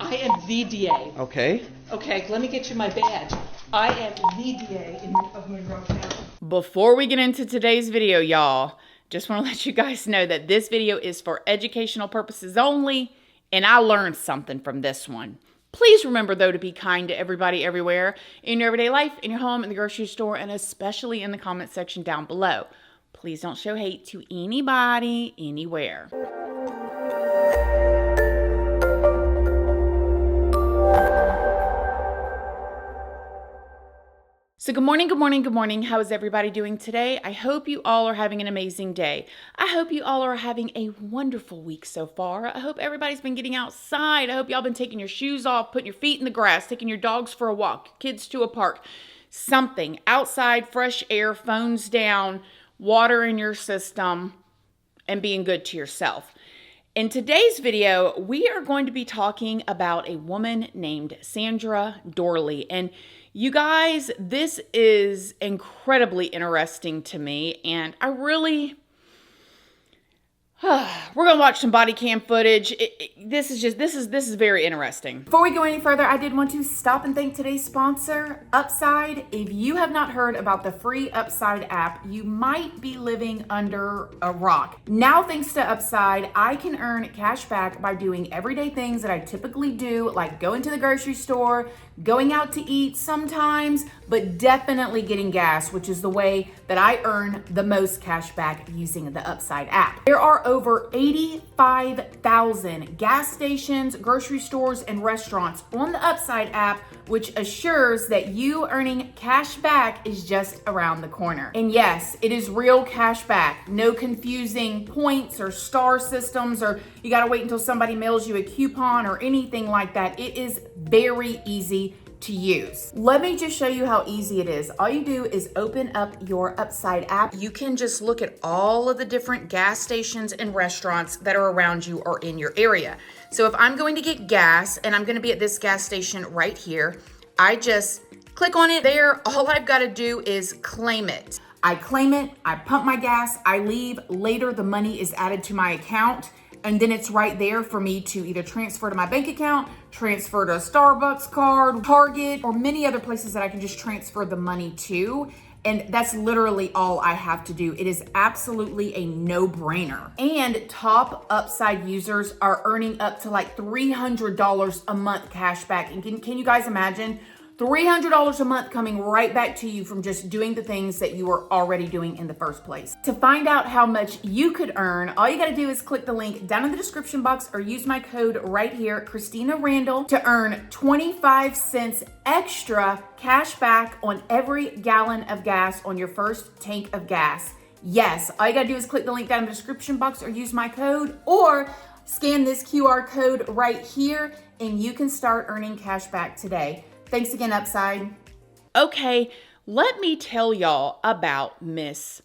I am the DA. Okay. Okay, let me get you my badge. I am the DA of Monroe County. Before we get into today's video, y'all, just want to let you guys know that this video is for educational purposes only, and I learned something from this one. Please remember, though, to be kind to everybody everywhere in your everyday life, in your home, in the grocery store, and especially in the comment section down below. Please don't show hate to anybody, anywhere. So good morning, good morning, good morning. How is everybody doing today? I hope you all are having an amazing day. I hope you all are having a wonderful week so far. I hope everybody's been getting outside. I hope y'all been taking your shoes off, putting your feet in the grass, taking your dogs for a walk, kids to a park. Something outside, fresh air, phones down, water in your system, and being good to yourself. In today's video, we are going to be talking about a woman named Sandra Doorley. And you guys, this is incredibly interesting to me, and I really... we're gonna watch some body cam footage. This is very interesting. Before we go any further, I did want to stop and thank today's sponsor, Upside. If you have not heard about the free Upside app, you might be living under a rock. Now, thanks to Upside, I can earn cash back by doing everyday things that I typically do, like going to the grocery store, going out to eat sometimes, but definitely getting gas, which is the way that I earn the most cash back using the Upside app. There are over 85,000 gas stations, grocery stores, and restaurants on the Upside app, which assures that you earning cash back is just around the corner. And yes, it is real cash back. No confusing points or star systems, or you gotta wait until somebody mails you a coupon or anything like that. It is very easy to use. Let me just show you how easy it is. All you do is open up your Upside app. You can just look at all of the different gas stations and restaurants that are around you or in your area. So if I'm going to get gas and I'm going to be at this gas station right here, I just click on it there. All I've got to do is claim it. I claim it, I pump my gas, I leave. Later, the money is added to my account. And then it's right there for me to either transfer to my bank account, transfer to a Starbucks card, Target, or many other places that I can just transfer the money to. And that's literally all I have to do. It is absolutely a no-brainer. And top Upside users are earning up to like $300 a month cash back. And can you guys imagine? $300 a month coming right back to you from just doing the things that you were already doing in the first place. To find out how much you could earn, all you gotta do is click the link down in the description box or use my code right here, Christina Randall, to earn 25 cents extra cash back on every gallon of gas on your first tank of gas. Yes, all you gotta do is click the link down in the description box or use my code, or scan this QR code right here and you can start earning cash back today. Thanks again, Upside. Okay, let me tell y'all about Miss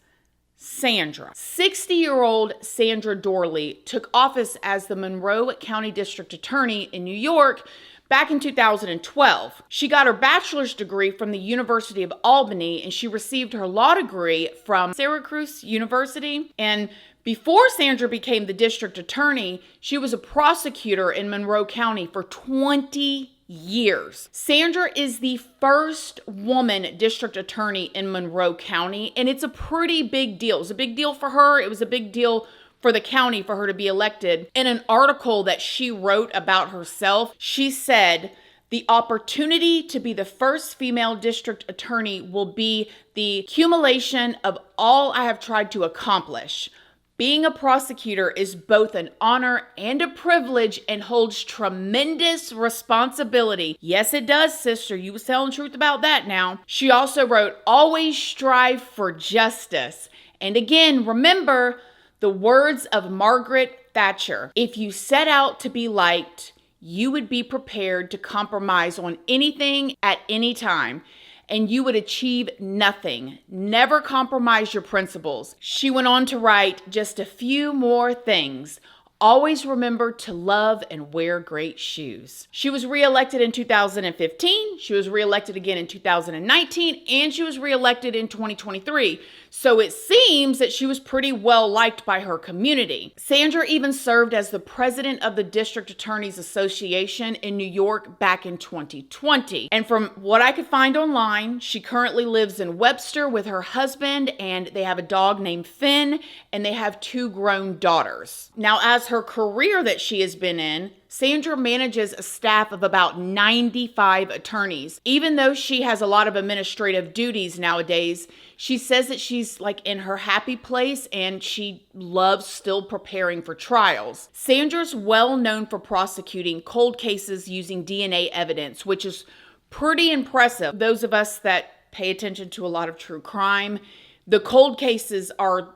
Sandra. 60-year-old Sandra Doorley took office as the Monroe County District Attorney in New York back in 2012. She got her bachelor's degree from the University of Albany, and she received her law degree from Syracuse University. And before Sandra became the district attorney, she was a prosecutor in Monroe County for 20 years. Sandra is the first woman district attorney in Monroe County, and it's a pretty big deal. It was a big deal for her. It was a big deal for the county for her to be elected. In an article that she wrote about herself, she said, "The opportunity to be the first female district attorney will be the accumulation of all I have tried to accomplish. Being a prosecutor is both an honor and a privilege and holds tremendous responsibility." Yes, it does, sister. You was telling the truth about that now. She also wrote, "Always strive for justice." And again, remember the words of Margaret Thatcher. If you set out to be liked, you would be prepared to compromise on anything at any time, and you would achieve nothing. Never compromise your principles. She went on to write just a few more things. always remember to love and wear great shoes. She was reelected in 2015, she was reelected again in 2019, and she was reelected in 2023. So it seems that she was pretty well liked by her community. Sandra even served as the president of the District Attorneys Association in New York back in 2020. And from what I could find online, she currently lives in Webster with her husband, and they have a dog named Finn, and they have 2 grown daughters. Now, as her career that she has been in, Sandra manages a staff of about 95 attorneys. Even though she has a lot of administrative duties nowadays, she says that she's like in her happy place and she loves still preparing for trials. Sandra's well known for prosecuting cold cases using DNA evidence, which is pretty impressive. Those of us that pay attention to a lot of true crime, the cold cases are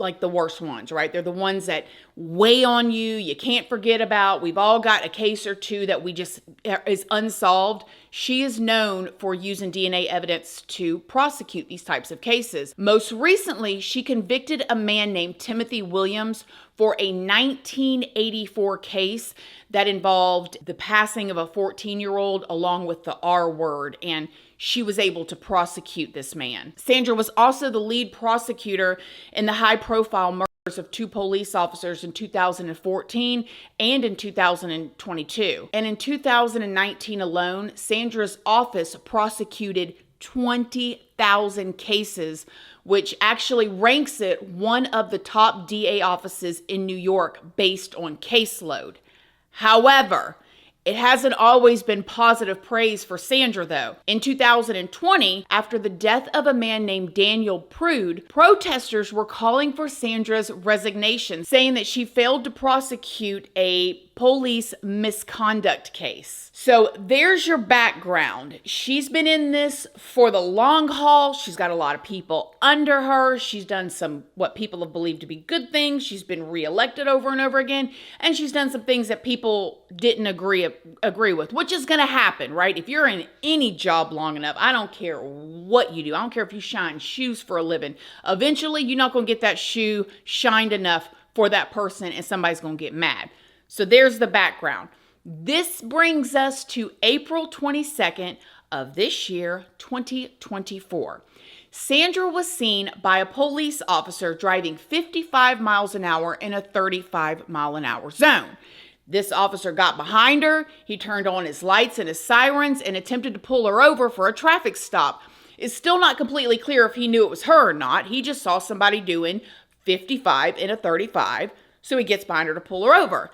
like the worst ones, right? They're the ones that weigh on you can't forget about. We've all got a case or two that is unsolved. She is known for using DNA evidence to prosecute these types of cases. Most recently, she convicted a man named Timothy Williams for a 1984 case that involved the passing of a 14-year-old along with the R word, and she was able to prosecute this man. Sandra was also the lead prosecutor in the high-profile murders of 2 police officers in 2014 and in 2022. And in 2019 alone, Sandra's office prosecuted 20,000 cases, which actually ranks it one of the top DA offices in New York based on caseload. However, it hasn't always been positive praise for Sandra, though. In 2020, after the death of a man named Daniel Prude, protesters were calling for Sandra's resignation, saying that she failed to prosecute a police misconduct case. So there's your background. She's been in this for the long haul. She's got a lot of people under her. She's done some what people have believed to be good things. She's been reelected over and over again. And she's done some things that people didn't agree with, which is going to happen, right? If you're in any job long enough, I don't care what you do. I don't care if you shine shoes for a living. Eventually, you're not going to get that shoe shined enough for that person and somebody's going to get mad. So there's the background. This brings us to April 22nd of this year, 2024. Sandra was seen by a police officer driving 55 miles an hour in a 35 mile an hour zone. This officer got behind her, he turned on his lights and his sirens and attempted to pull her over for a traffic stop. It's still not completely clear if he knew it was her or not. He just saw somebody doing 55 in a 35, so he gets behind her to pull her over.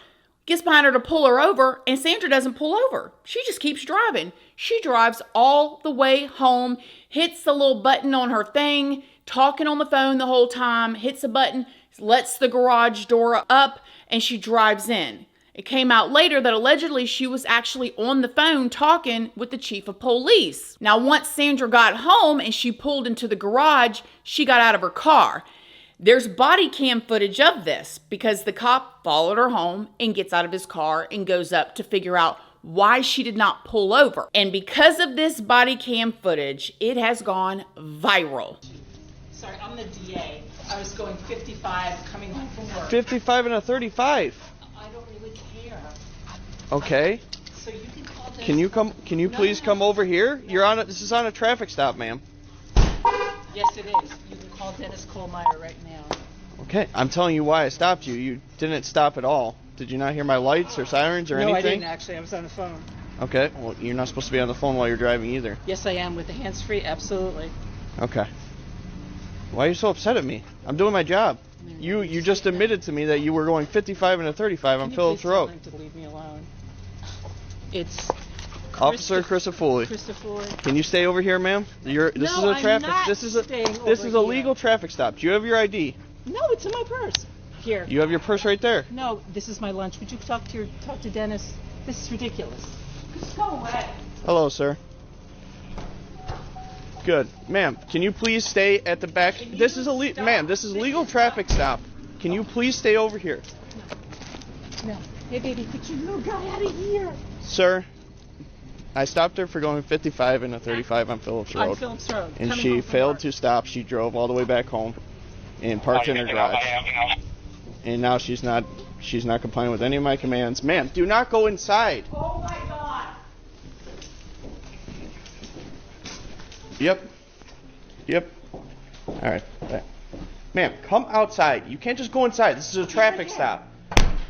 And Sandra doesn't pull over. She just keeps driving. She drives all the way home, hits the little button on her thing, talking on the phone the whole time, hits a button, lets the garage door up, and she drives in. It came out later that allegedly she was actually on the phone talking with the chief of police. Now, once Sandra got home and she pulled into the garage, she got out of her car. There's body cam footage of this because the cop followed her home and gets out of his car and goes up to figure out why she did not pull over. And because of this body cam footage, it has gone viral. Sorry, I'm the DA. I was going 55 coming home from work. 55 and a 35. I don't really care. Okay. So you can call Dennis. Can you please come over here? This is on a traffic stop, ma'am. Yes, it is. You can call Dennis Kohlmeier right now. Okay, I'm telling you why I stopped you. You didn't stop at all. Did you not hear my lights or sirens or anything? No, I didn't actually. I was on the phone. Okay, well, you're not supposed to be on the phone while you're driving either. Yes, I am with the hands-free. Absolutely. Okay. Why are you so upset at me? I'm doing my job. You just admitted to me that you were going 55 and a 35 on Phillips Road. Can you please tell him to leave me alone? It's Officer Christopher. Can you stay over here, ma'am? This is a legal traffic stop. Do you have your ID? No, it's in my purse. Here. You have your purse right there. No, this is my lunch. Would you talk to Dennis? This is ridiculous. Just go away. Hello, sir. Good. Ma'am, can you please stay at the back? This is a legal traffic stop. Can you please stay over here? No. Hey, baby, get your little guy out of here. Sir, I stopped her for going 55 and a 35 on Phillips Road. On Phillips Road. And she failed to stop. She drove all the way back home and parked in her garage. And now she's not She's not complying with any of my commands. Ma'am, do not go inside. Oh my God. Yep. All right. Ma'am, come outside. You can't just go inside. This is a traffic stop.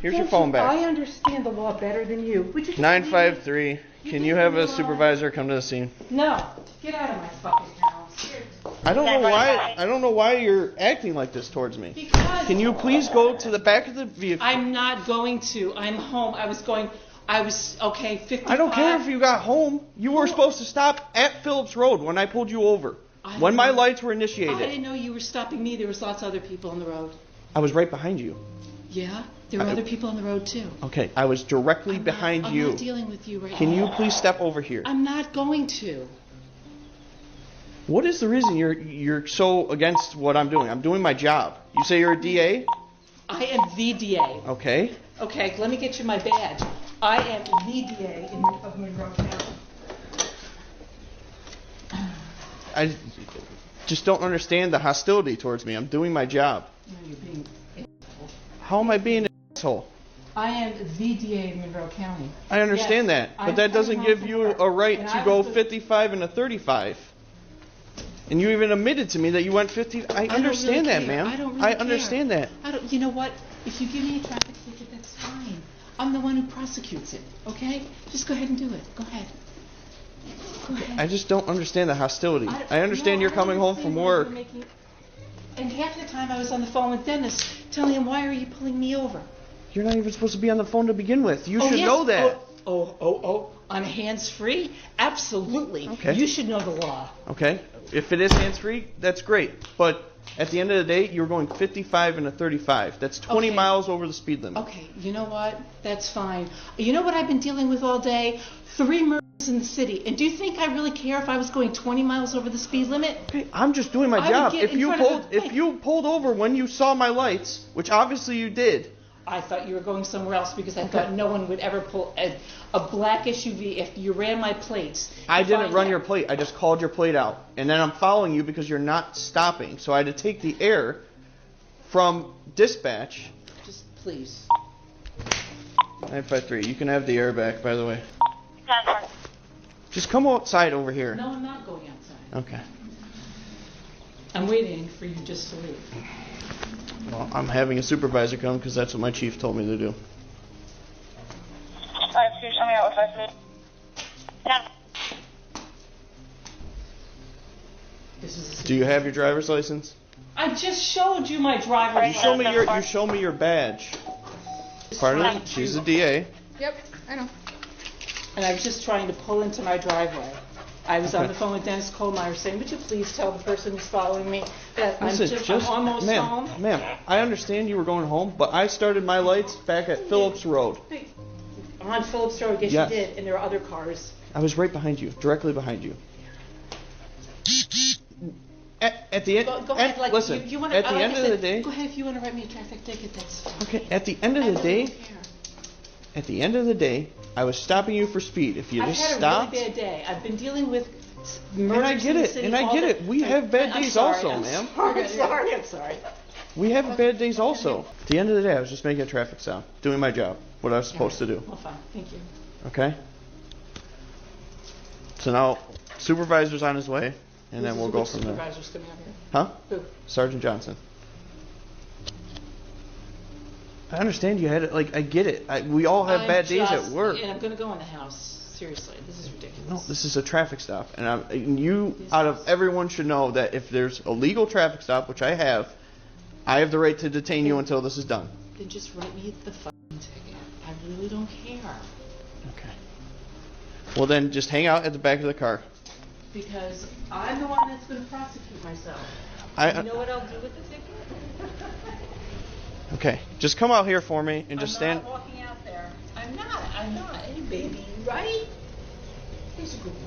Here's your phone back. I understand the law better than you. Would you 953. Can you have a supervisor come to the scene? No. Get out of my fucking house. I don't know why you're acting like this towards me. Because Can you please go to the back of the vehicle? I'm not going to. I'm home. Okay, 55. I don't care if you got home. You were supposed to stop at Phillips Road when I pulled you over. When my lights were I initiated. didn't know you were stopping me. There was lots of other people on the road. I was right behind you. Yeah? There were other people on the road too. Okay, I was directly behind you. I'm not dealing with you right now. Can you please step over here? I'm not going to. What is the reason you're so against what I'm doing? I'm doing my job. You say you're a DA? I am the DA. Okay. Okay, let me get you my badge. I am the DA of Monroe County. I just don't understand the hostility towards me. I'm doing my job. No, you're being an asshole. How am I being an asshole? I am the DA of Monroe County. I understand Yes, that, but that doesn't give you a right And to I go was the- 55 and a 35. And you even admitted to me that you went 50. I understand that, ma'am. I don't really care. understand that. You know what? If you give me a traffic ticket, that's fine. I'm the one who prosecutes it, okay? Just go ahead and do it. Go ahead. Go ahead. I just don't understand the hostility. I understand you're coming home from work. And half the time I was on the phone with Dennis telling him, why are you pulling me over? You're not even supposed to be on the phone to begin with. You should Yes. know that. I'm hands-free? Absolutely. Okay. You should know the law. Okay? If it is hands-free, that's great. But at the end of the day, you're going 55 and a 35. That's 20 Okay. miles over the speed limit. Okay, you know what? That's fine. You know what I've been dealing with all day? 3 murders in the city. And do you think I really care if I was going 20 miles over the speed limit? Okay, I'm just doing my I would job. get in front of If you pulled over when you saw my lights, which obviously you did. I thought you were going somewhere else because I thought no one would ever pull a black SUV if you ran my plates. I didn't run your plate. I just called your plate out. And then I'm following you because you're not stopping. So I had to take the air from dispatch. Just please. 953. You can have the air back, by the way. Just come outside over here. No, I'm not going outside. Okay. I'm waiting for you just to leave. Well, I'm having a supervisor come because that's what my chief told me to do. Alright, so you're coming out with 5 minutes? Yeah. Do you have your driver's license? I just showed you my driver's You show me your badge. Pardon? She's a DA. Yep, I know. And I was just trying to pull into my driveway. I was on the phone with Dennis Kohlmeier saying, would you please tell the person who's following me that I'm almost home? Ma'am, I understand you were going home, but I started my lights back at Phillips Road. Hey, on Phillips Road, yes, Yes. you did, and there were other cars. I was right behind you, directly behind you. At the end, Go ahead, like, listen. you wanna, At the like end I of the said, day, go ahead if you want to write me a traffic ticket, that's fine. okay. At the end of I the really day, don't care. at the end of the day, I was stopping you for speed. If you I've just had stopped, a really bad day. I've been dealing with and murders I get in the it, city and I all get the- it. We have bad I'm days sorry, also, I'm ma'am. sorry, I'm sorry. We have bad days also. At the end of the day, I was just making a traffic stop, doing my job, what I was supposed to do. Well, fine, thank you. Okay? So now, supervisor's on his way, and then we'll go from there. Supervisor's coming up here. Huh? Who? Sergeant Johnson. I understand you had it. Like, I get it. We all have bad days at work. And I'm going to go in the house. Seriously, this is ridiculous. No, this is a traffic stop, and you, out of everyone, should know that if there's a legal traffic stop, which I have the right to detain you until this is done. Then just write me the fucking ticket. I really don't care. Okay. Well, then just hang out at the back of the car. Because I'm the one that's going to prosecute myself. You know what I'll do with the ticket? Okay. Just come out here for me and just stand. I'm not walking out there. I'm not. Hey, baby, right? Here's a good boy.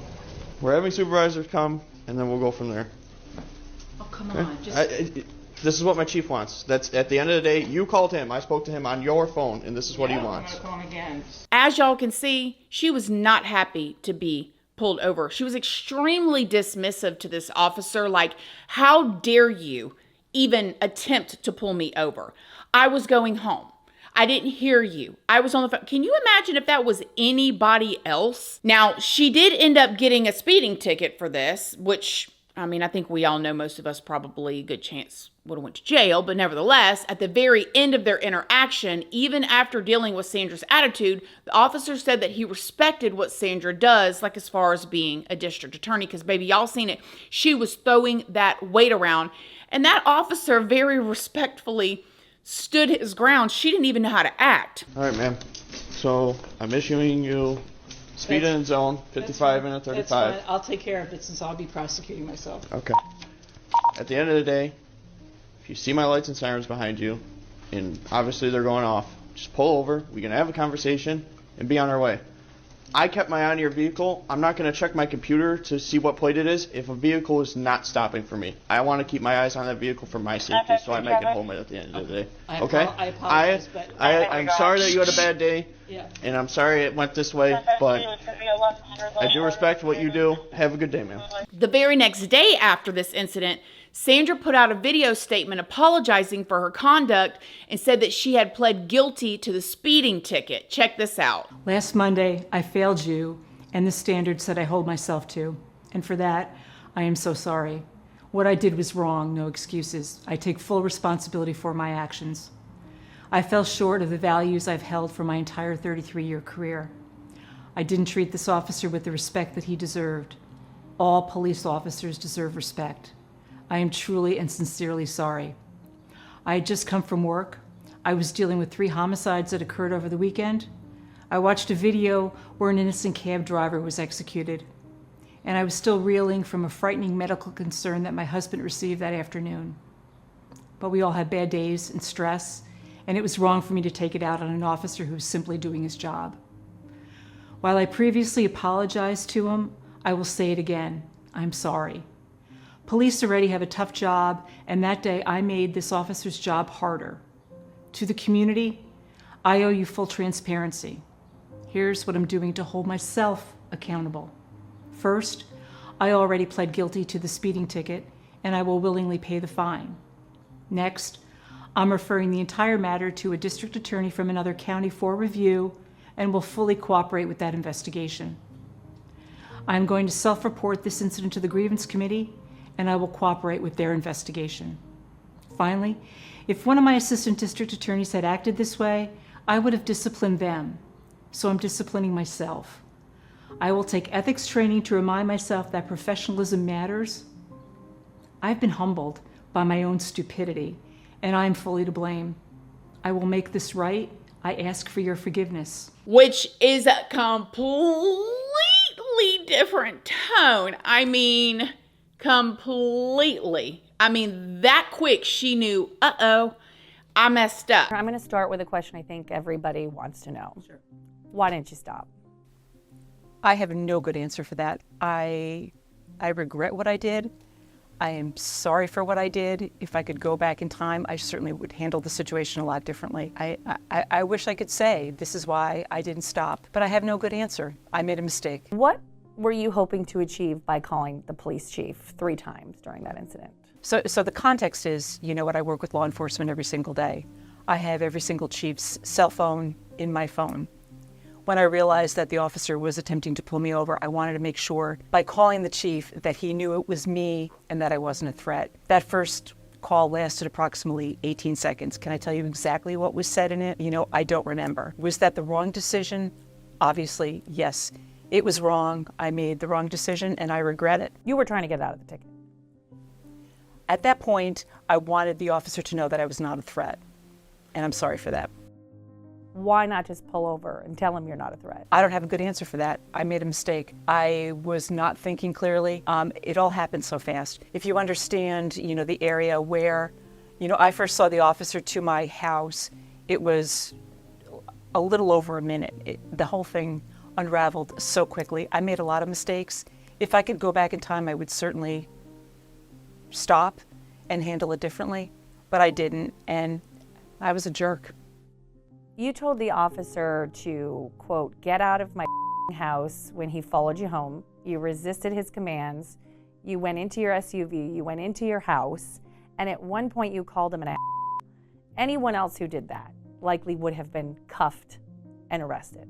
We're having supervisors come, and then we'll go from there. Oh, come Okay? on. Just... This is what my chief wants. That's at the end of the day. You called him. I spoke to him on your phone, and this is what he wants. I'm going to call him again. As y'all can see, she was not happy to be pulled over. She was extremely dismissive to this officer, like, how dare you even attempt to pull me over? I was going home. I didn't hear you. I was on the phone. Can you imagine if that was anybody else? Now, she did end up getting a speeding ticket for this, which, I mean, I think we all know most of us probably, good chance, would have went to jail. But nevertheless, at the very end of their interaction, even after dealing with Sandra's attitude, the officer said that he respected what Sandra does, like as far as being a district attorney, because baby, y'all seen it. She was throwing that weight around. And that officer very respectfully stood his ground. She didn't even know how to act. All right, ma'am. So I'm issuing you speed in zone, 55 and a 35. That's fine. I'll take care of it since I'll be prosecuting myself. Okay. At the end of the day, if you see my lights and sirens behind you, and obviously they're going off, just pull over. We can have a conversation and be on our way. I kept my eye on your vehicle. I'm not going to check my computer to see what plate it is if a vehicle is not stopping for me. I want to keep my eyes on that vehicle for my safety, so I make it home at the end of the day. Okay? I apologize, but I'm sorry that you had a bad day, yeah. and I'm sorry it went this way, but I do respect what you do. Have a good day, ma'am. The very next day after this incident, Sandra put out a video statement apologizing for her conduct and said that she had pled guilty to the speeding ticket. Check this out. Last Monday, I failed you and the standards that I hold myself to. And for that, I am so sorry. What I did was wrong, no excuses. I take full responsibility for my actions. I fell short of the values I've held for my entire 33-year career. I didn't treat this officer with the respect that he deserved. All police officers deserve respect. I am truly and sincerely sorry. I had just come from work. I was dealing with 3 homicides that occurred over the weekend. I watched a video where an innocent cab driver was executed. And I was still reeling from a frightening medical concern that my husband received that afternoon. But we all had bad days and stress, and it was wrong for me to take it out on an officer who was simply doing his job. While I previously apologized to him, I will say it again. I'm sorry. Police already have a tough job, and that day I made this officer's job harder. To the community, I owe you full transparency. Here's what I'm doing to hold myself accountable. First, I already pled guilty to the speeding ticket, and I will willingly pay the fine. Next, I'm referring the entire matter to a district attorney from another county for review and will fully cooperate with that investigation. I'm going to self-report this incident to the grievance committee, and I will cooperate with their investigation. Finally, if one of my assistant district attorneys had acted this way, I would have disciplined them. So I'm disciplining myself. I will take ethics training to remind myself that professionalism matters. I've been humbled by my own stupidity, and I am fully to blame. I will make this right. I ask for your forgiveness. Which is a completely different tone. I mean, completely. I mean, that quick she knew, uh-oh, I messed up. I'm going to start with a question I think everybody wants to know. Sure. Why didn't you stop? I have no good answer for that. I regret what I did. I am sorry for what I did. If I could go back in time, I certainly would handle the situation a lot differently. I wish I could say this is why I didn't stop, but I have no good answer. I made a mistake. What were you hoping to achieve by calling the police chief 3 times during that incident? So the context is, you know what, I work with law enforcement every single day. I have every single chief's cell phone in my phone. When I realized that the officer was attempting to pull me over, I wanted to make sure by calling the chief that he knew it was me and that I wasn't a threat. That first call lasted approximately 18 seconds. Can I tell you exactly what was said in it? You know, I don't remember. Was that the wrong decision? Obviously, yes. It was wrong. I made the wrong decision and I regret it. You were trying to get out of the ticket. At that point, I wanted the officer to know that I was not a threat. And I'm sorry for that. Why not just pull over and tell him you're not a threat? I don't have a good answer for that. I made a mistake. I was not thinking clearly. It all happened so fast. If you understand, you know, the area where, you know, I first saw the officer to my house, it was a little over a minute. The whole thing unraveled so quickly. I made a lot of mistakes. If I could go back in time, I would certainly stop and handle it differently, but I didn't, and I was a jerk. You told the officer to, quote, get out of my house when he followed you home. You resisted his commands. You went into your SUV. You went into your house. And at one point you called him an ass. Anyone else who did that likely would have been cuffed and arrested.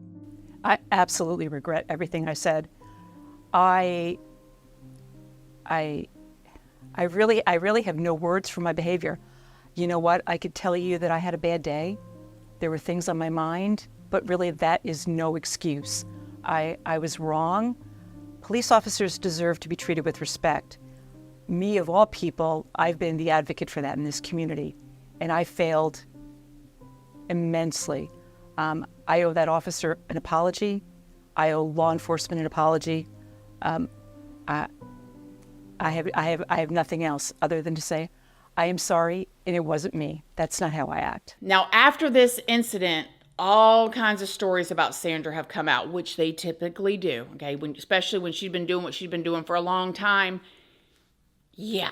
I absolutely regret everything I said. I really have no words for my behavior. You know what? I could tell you that I had a bad day. There were things on my mind, but really that is no excuse. I was wrong. Police officers deserve to be treated with respect. Me, of all people, I've been the advocate for that in this community, and I failed immensely. I owe that officer an apology. I owe law enforcement an apology. I have nothing else other than to say, I am sorry, and it wasn't me. That's not how I act. Now, after this incident, all kinds of stories about Sandra have come out, which they typically do, okay? Especially when she's been doing what she's been doing for a long time. Yeah.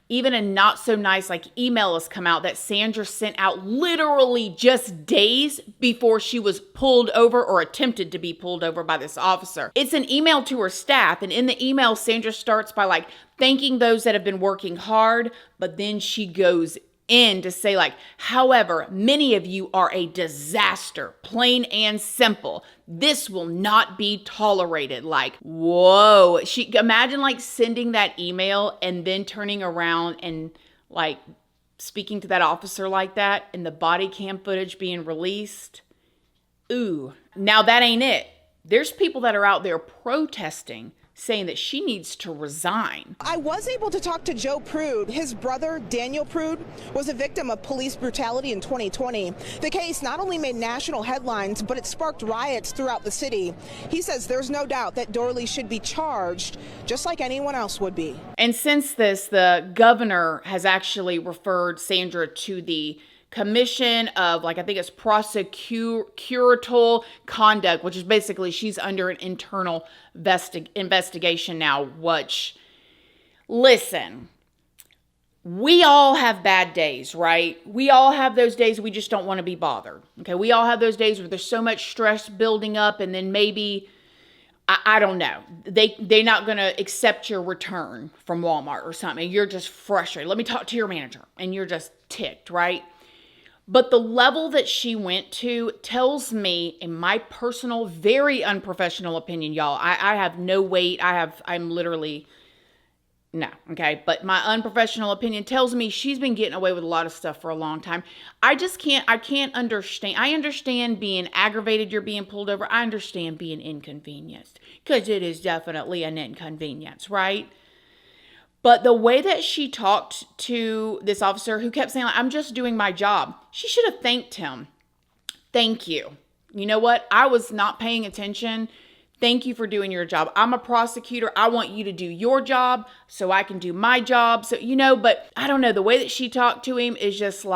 Even a not so nice email has come out that Sandra sent out literally just days before she was pulled over or attempted to be pulled over by this officer. It's an email to her staff, and in the email, Sandra starts by thanking those that have been working hard, but then she goes in to say however, many of you are a disaster, plain and simple. This will not be tolerated. Whoa. Imagine sending that email and then turning around and speaking to that officer like that and the body cam footage being released. Ooh. Now that ain't it. There's people that are out there protesting, saying that she needs to resign. I was able to talk to Joe Prude. His brother, Daniel Prude, was a victim of police brutality in 2020. The case not only made national headlines, but it sparked riots throughout the city. He says there's no doubt that Doorley should be charged, just like anyone else would be. And since this, the governor has actually referred Sandra to the Commission of, I think it's prosecutorial conduct, which is basically she's under an internal investigation now, which, listen, we all have bad days, right? We all have those days we just don't want to be bothered, okay? We all have those days where there's so much stress building up, and then maybe, I don't know, they're not going to accept your return from Walmart or something. You're just frustrated. Let me talk to your manager, and you're just ticked, right? But the level that she went to tells me, in my personal, very unprofessional opinion, y'all, I have no weight. I'm literally, no, okay? But my unprofessional opinion tells me she's been getting away with a lot of stuff for a long time. I can't understand. I understand being aggravated, you're being pulled over. I understand being inconvenienced, because it is definitely an inconvenience, right? But the way that she talked to this officer who kept saying, I'm just doing my job, she should have thanked him. Thank you. You know what? I was not paying attention. Thank you for doing your job. I'm a prosecutor. I want you to do your job so I can do my job. So, but I don't know. The way that she talked to him is just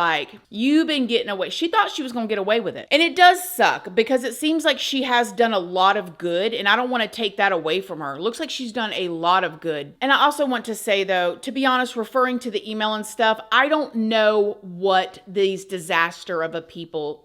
you've been getting away. She thought she was going to get away with it. And it does suck, because it seems like she has done a lot of good, and I don't want to take that away from her. It looks like she's done a lot of good. And I also want to say, though, to be honest, referring to the email and stuff, I don't know what these disaster of a people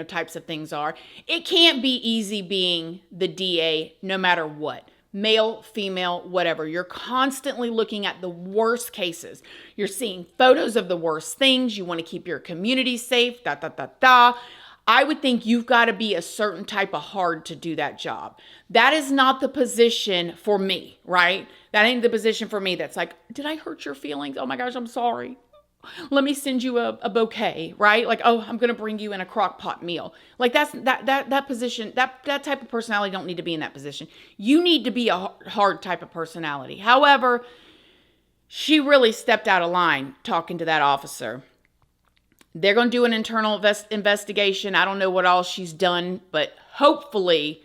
types of things are. It can't be easy being the DA no matter what. Male, female, whatever. You're constantly looking at the worst cases. You're seeing photos of the worst things. You want to keep your community safe, I would think you've got to be a certain type of hard to do that job. That is not the position for me, right? That ain't the position for me that's did I hurt your feelings? Oh my gosh, I'm sorry. Let me send you a bouquet, right? I'm going to bring you in a crock pot meal. That position, that type of personality don't need to be in that position. You need to be a hard type of personality. However, she really stepped out of line talking to that officer. They're going to do an internal investigation. I don't know what all she's done, but hopefully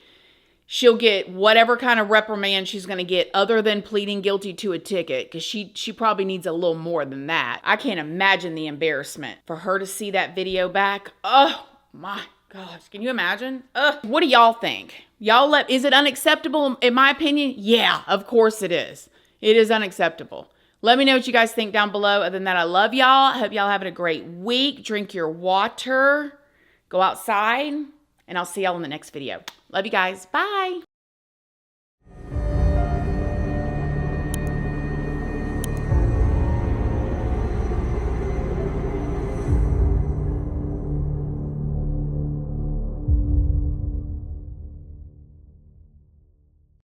she'll get whatever kind of reprimand she's going to get, other than pleading guilty to a ticket, because she probably needs a little more than that. I can't imagine the embarrassment for her to see that video back. Oh my gosh, can you imagine? What do y'all think? Is it unacceptable? In my opinion, yeah, of course it is. It is unacceptable. Let me know what you guys think down below. Other than that, I love y'all. I hope y'all having a great week. Drink your water. Go outside. And I'll see y'all in the next video. Love you guys. Bye.